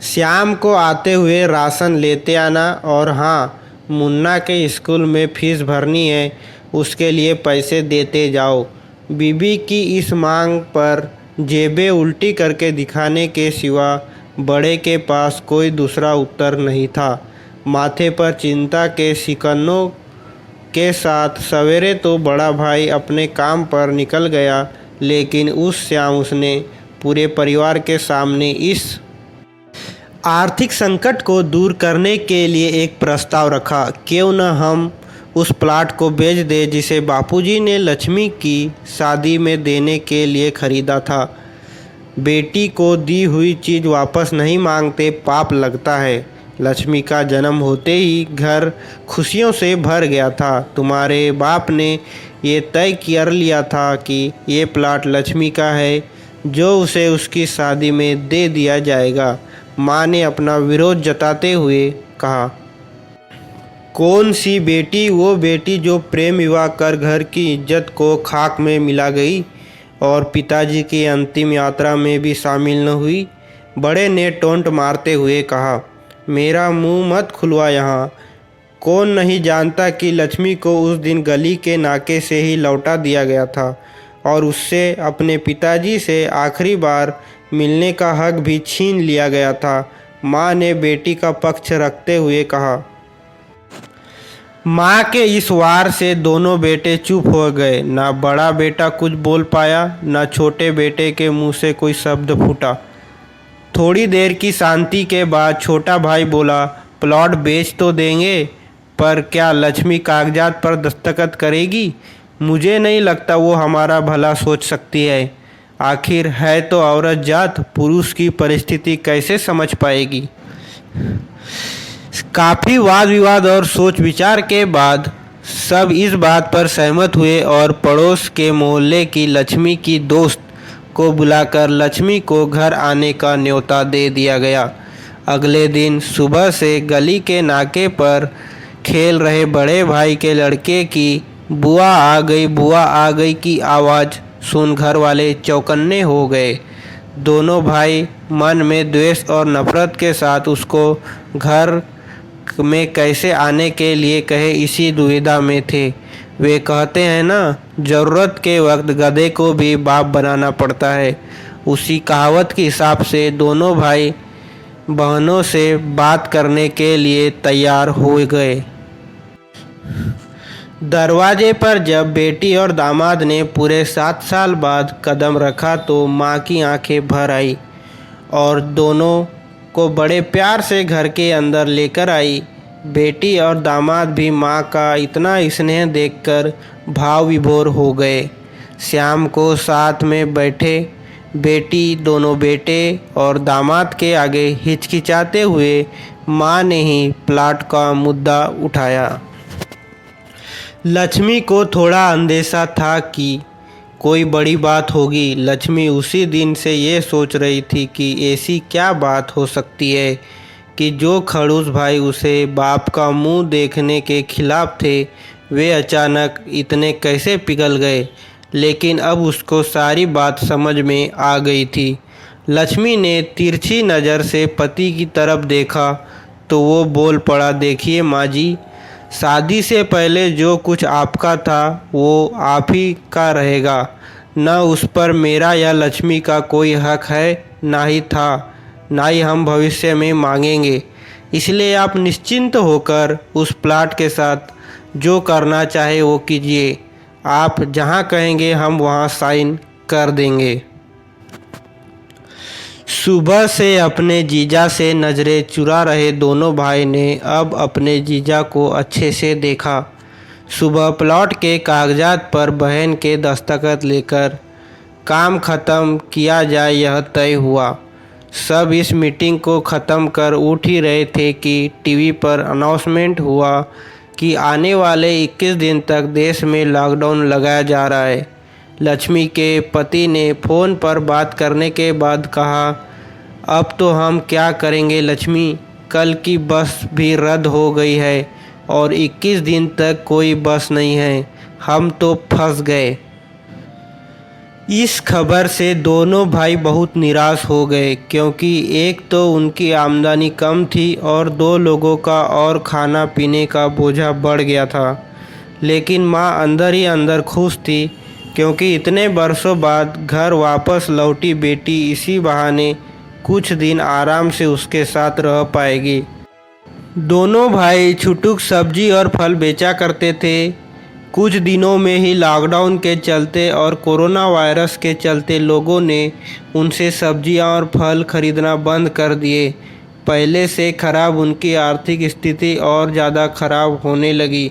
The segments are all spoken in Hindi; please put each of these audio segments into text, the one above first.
श्याम को आते हुए राशन लेते आना और हाँ, मुन्ना के स्कूल में फीस भरनी है, उसके लिए पैसे देते जाओ। बीबी की इस मांग पर जेबें उल्टी करके दिखाने के सिवा बड़े के पास कोई दूसरा उत्तर नहीं था। माथे पर चिंता के सिकनों के साथ सवेरे तो बड़ा भाई अपने काम पर निकल गया, लेकिन उस शाम उसने पूरे परिवार के सामने इस आर्थिक संकट को दूर करने के लिए एक प्रस्ताव रखा। क्यों न हम उस प्लाट को बेच दें जिसे बापूजी ने लक्ष्मी की शादी में देने के लिए खरीदा था। बेटी को दी हुई चीज़ वापस नहीं मांगते, पाप लगता है। लक्ष्मी का जन्म होते ही घर खुशियों से भर गया था। तुम्हारे बाप ने ये तय कर लिया था कि ये प्लाट लक्ष्मी का है, जो उसे उसकी शादी में दे दिया जाएगा। माँ ने अपना विरोध जताते हुए कहा, कौन सी बेटी? वो बेटी जो प्रेम विवाह कर घर की इज्जत को खाक में मिला गई और पिताजी की अंतिम यात्रा में भी शामिल न हुई। बड़े ने टोंट मारते हुए कहा, मेरा मुंह मत खुलवा यहाँ। कौन नहीं जानता कि लक्ष्मी को उस दिन गली के नाके से ही लौटा दिया गया था और उससे अपने पिताजी से आखिरी बार मिलने का हक भी छीन लिया गया था। माँ ने बेटी का पक्ष रखते हुए कहा। माँ के इस वार से दोनों बेटे चुप हो गए। ना बड़ा बेटा कुछ बोल पाया, ना छोटे बेटे के मुंह से कोई शब्द फूटा। थोड़ी देर की शांति के बाद छोटा भाई बोला, प्लॉट बेच तो देंगे, पर क्या लक्ष्मी कागजात पर दस्तखत करेगी? मुझे नहीं लगता वो हमारा भला सोच सकती है। आखिर है तो औरत जात, पुरुष की परिस्थिति कैसे समझ पाएगी? काफ़ी वाद विवाद और सोच विचार के बाद सब इस बात पर सहमत हुए और पड़ोस के मोहल्ले की लक्ष्मी की दोस्त को बुलाकर लक्ष्मी को घर आने का न्योता दे दिया गया। अगले दिन सुबह से गली के नाके पर खेल रहे बड़े भाई के लड़के की बुआ आ गई की आवाज़ सुन घर वाले चौकन्ने हो गए। दोनों भाई मन में द्वेष और नफरत के साथ उसको घर में कैसे आने के लिए कहे इसी दुविधा में थे। वे कहते हैं ना, ज़रूरत के वक्त गधे को भी बाप बनाना पड़ता है। उसी कहावत के हिसाब से दोनों भाई बहनों से बात करने के लिए तैयार हो गए। दरवाजे पर जब बेटी और दामाद ने पूरे 7 साल बाद कदम रखा तो माँ की आंखें भर आई और दोनों को बड़े प्यार से घर के अंदर लेकर आई। बेटी और दामाद भी माँ का इतना स्नेह देखकर भाव विभोर हो गए। श्याम को साथ में बैठे बेटी, दोनों बेटे और दामाद के आगे हिचकिचाते हुए माँ ने ही प्लाट का मुद्दा उठाया। लक्ष्मी को थोड़ा अंदेशा था कि कोई बड़ी बात होगी। लक्ष्मी उसी दिन से ये सोच रही थी कि ऐसी क्या बात हो सकती है कि जो खड़ूस भाई उसे बाप का मुंह देखने के खिलाफ थे, वे अचानक इतने कैसे पिघल गए। लेकिन अब उसको सारी बात समझ में आ गई थी। लक्ष्मी ने तिरछी नज़र से पति की तरफ देखा तो वो बोल पड़ा, देखिए माँ जी, शादी से पहले जो कुछ आपका था वो आप ही का रहेगा। न उस पर मेरा या लक्ष्मी का कोई हक है, ना ही था, ना ही हम भविष्य में मांगेंगे। इसलिए आप निश्चिंत होकर उस प्लाट के साथ जो करना चाहे वो कीजिए। आप जहाँ कहेंगे हम वहाँ साइन कर देंगे। सुबह से अपने जीजा से नज़रें चुरा रहे दोनों भाई ने अब अपने जीजा को अच्छे से देखा। सुबह प्लॉट के कागजात पर बहन के दस्तखत लेकर काम ख़त्म किया जाए, यह तय हुआ। सब इस मीटिंग को ख़त्म कर उठ ही रहे थे कि टीवी पर अनाउंसमेंट हुआ कि आने वाले 21 दिन तक देश में लॉकडाउन लगाया जा रहा है। लक्ष्मी के पति ने फ़ोन पर बात करने के बाद कहा, अब तो हम क्या करेंगे लक्ष्मी, कल की बस भी रद्द हो गई है और 21 दिन तक कोई बस नहीं है। हम तो फंस गए। इस खबर से दोनों भाई बहुत निराश हो गए, क्योंकि एक तो उनकी आमदनी कम थी और दो लोगों का और खाना पीने का बोझा बढ़ गया था। लेकिन माँ अंदर ही अंदर खुश थी, क्योंकि इतने बरसों बाद घर वापस लौटी बेटी इसी बहाने कुछ दिन आराम से उसके साथ रह पाएगी। दोनों भाई छुटुक सब्जी और फल बेचा करते थे। कुछ दिनों में ही लॉकडाउन के चलते और कोरोना वायरस के चलते लोगों ने उनसे सब्जियां और फल खरीदना बंद कर दिए। पहले से खराब उनकी आर्थिक स्थिति और ज़्यादा खराब होने लगी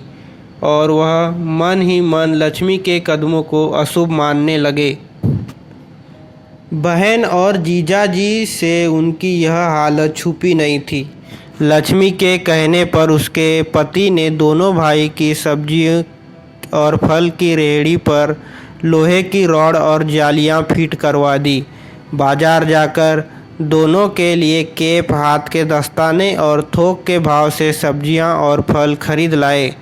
और वह मन ही मन लक्ष्मी के कदमों को अशुभ मानने लगे। बहन और जीजाजी से उनकी यह हालत छुपी नहीं थी। लक्ष्मी के कहने पर उसके पति ने दोनों भाई की सब्जी और फल की रेहड़ी पर लोहे की रॉड और जालियां फिट करवा दी। बाजार जाकर दोनों के लिए केप, हाथ के दस्ताने और थोक के भाव से सब्जियां और फल खरीद लाए।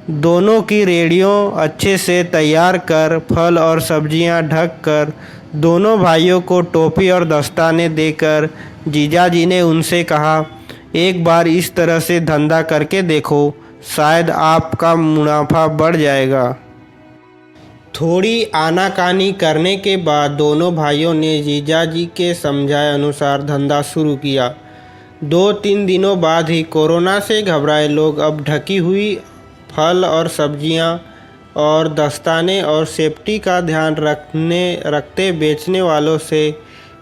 दोनों की रेहड़ियों अच्छे से तैयार कर फल और सब्जियां ढक कर दोनों भाइयों को टोपी और दस्ताने देकर जीजाजी ने उनसे कहा, एक बार इस तरह से धंधा करके देखो, शायद आपका मुनाफा बढ़ जाएगा। थोड़ी आनाकानी करने के बाद दोनों भाइयों ने जीजाजी के समझाए अनुसार धंधा शुरू किया। 2-3 दिनों बाद ही कोरोना से घबराए लोग अब ढकी हुई फल और सब्जियां और दस्ताने और सेफ्टी का ध्यान रखते बेचने वालों से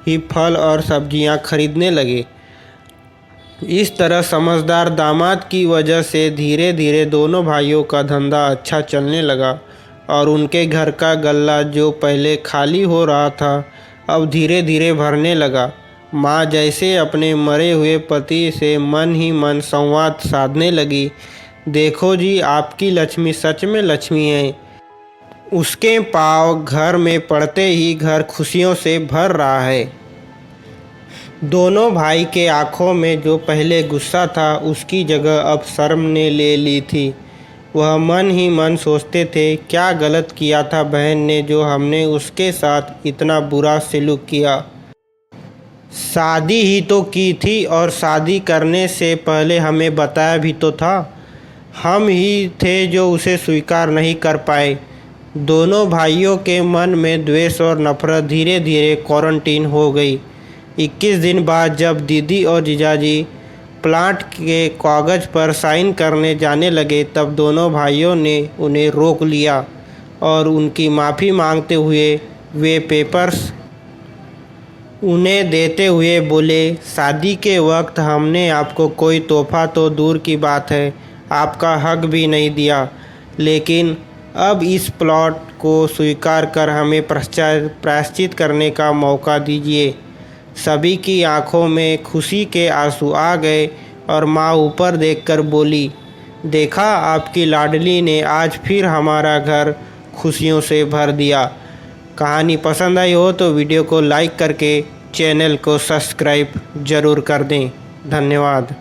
ही फल और सब्जियां खरीदने लगे। इस तरह समझदार दामाद की वजह से धीरे धीरे दोनों भाइयों का धंधा अच्छा चलने लगा और उनके घर का गल्ला जो पहले खाली हो रहा था अब धीरे धीरे भरने लगा। माँ जैसे अपने मरे हुए पति से मन ही मन संवाद साधने लगी, देखो जी, आपकी लक्ष्मी सच में लक्ष्मी है। उसके पाँव घर में पड़ते ही घर खुशियों से भर रहा है। दोनों भाई के आंखों में जो पहले गुस्सा था उसकी जगह अब शर्म ने ले ली थी। वह मन ही मन सोचते थे, क्या गलत किया था बहन ने जो हमने उसके साथ इतना बुरा सलूक किया। शादी ही तो की थी और शादी करने से पहले हमें बताया भी तो था। हम ही थे जो उसे स्वीकार नहीं कर पाए। दोनों भाइयों के मन में द्वेष और नफरत धीरे धीरे क्वारंटीन हो गई। 21 दिन बाद जब दीदी और जीजाजी प्लाट के कागज़ पर साइन करने जाने लगे तब दोनों भाइयों ने उन्हें रोक लिया और उनकी माफ़ी मांगते हुए वे पेपर्स उन्हें देते हुए बोले, शादी के वक्त हमने आपको कोई तोहफा तो दूर की बात है, आपका हक भी नहीं दिया, लेकिन अब इस प्लॉट को स्वीकार कर हमें प्रायश्चित करने का मौका दीजिए। सभी की आंखों में खुशी के आंसू आ गए और माँ ऊपर देखकर बोली, देखा, आपकी लाडली ने आज फिर हमारा घर खुशियों से भर दिया। कहानी पसंद आई हो तो वीडियो को लाइक करके चैनल को सब्सक्राइब ज़रूर कर दें। धन्यवाद।